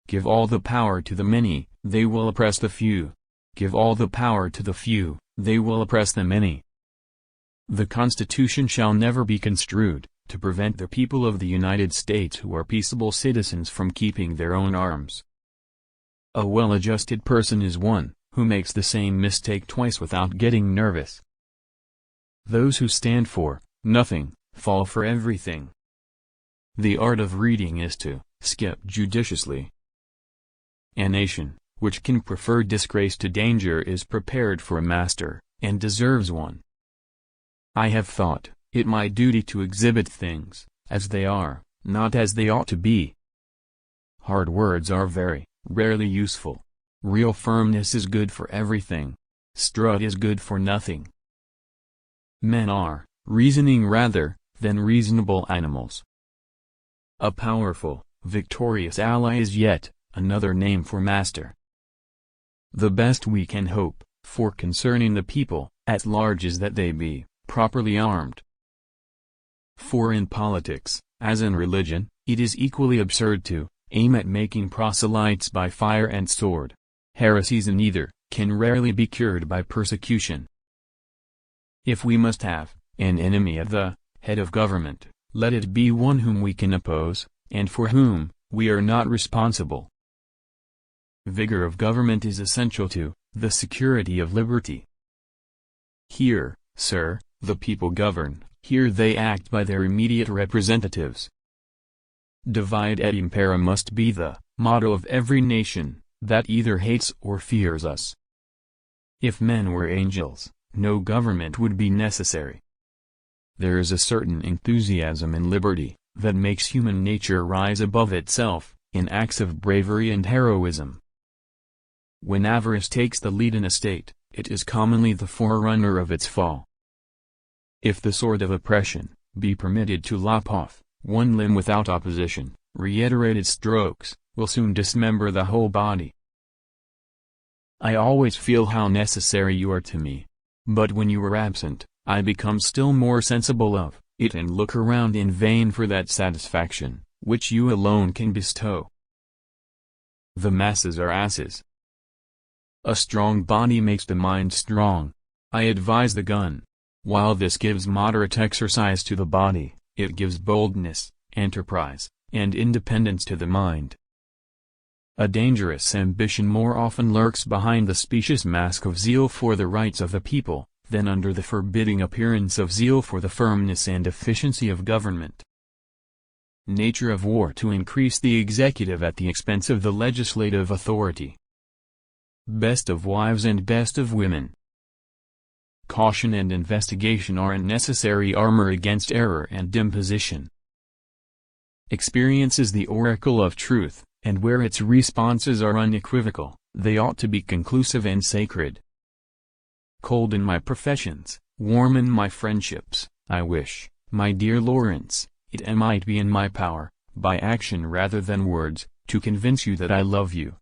Give all the power to the many, they will oppress the few. Give all the power to the few, they will oppress the many. The Constitution shall never be construed to prevent the people of the United States who are peaceable citizens from keeping their own arms. A well-adjusted person is one who makes the same mistake twice without getting nervous. Those who stand for nothing fall for everything. The art of reading is to skip judiciously. A nation which can prefer disgrace to danger is prepared for a master, and deserves one. I have thought it my duty to exhibit things as they are, not as they ought to be. Hard words are very rarely useful. Real firmness is good for everything. Strut is good for nothing. Men are reasoning rather than reasonable animals. A powerful, victorious ally is yet another name for master. The best we can hope for concerning the people at large is that they be properly armed. For in politics, as in religion, it is equally absurd to aim at making proselytes by fire and sword. Heresies in either can rarely be cured by persecution. If we must have an enemy at the head of government, let it be one whom we can oppose, and for whom we are not responsible. Vigor of government is essential to the security of liberty. Here, sir, the people govern, here they act by their immediate representatives. Divide et impera must be the motto of every nation that either hates or fears us. If men were angels, no government would be necessary. There is a certain enthusiasm in liberty that makes human nature rise above itself, in acts of bravery and heroism. When avarice takes the lead in a state, it is commonly the forerunner of its fall. If the sword of oppression be permitted to lop off one limb without opposition, reiterated strokes will soon dismember the whole body. I always feel how necessary you are to me. But when you are absent, I become still more sensible of it and look around in vain for that satisfaction, which you alone can bestow. The masses are asses. A strong body makes the mind strong. I advise the gun. While this gives moderate exercise to the body, it gives boldness, enterprise, and independence to the mind. A dangerous ambition more often lurks behind the specious mask of zeal for the rights of the people, than under the forbidding appearance of zeal for the firmness and efficiency of government. Nature of war to increase the executive at the expense of the legislative authority. Best of wives and best of women. Caution and investigation are a necessary armor against error and imposition. Experience is the oracle of truth, and where its responses are unequivocal, they ought to be conclusive and sacred. Cold in my professions, warm in my friendships, I wish, my dear Lawrence, it might be in my power, by action rather than words, to convince you that I love you.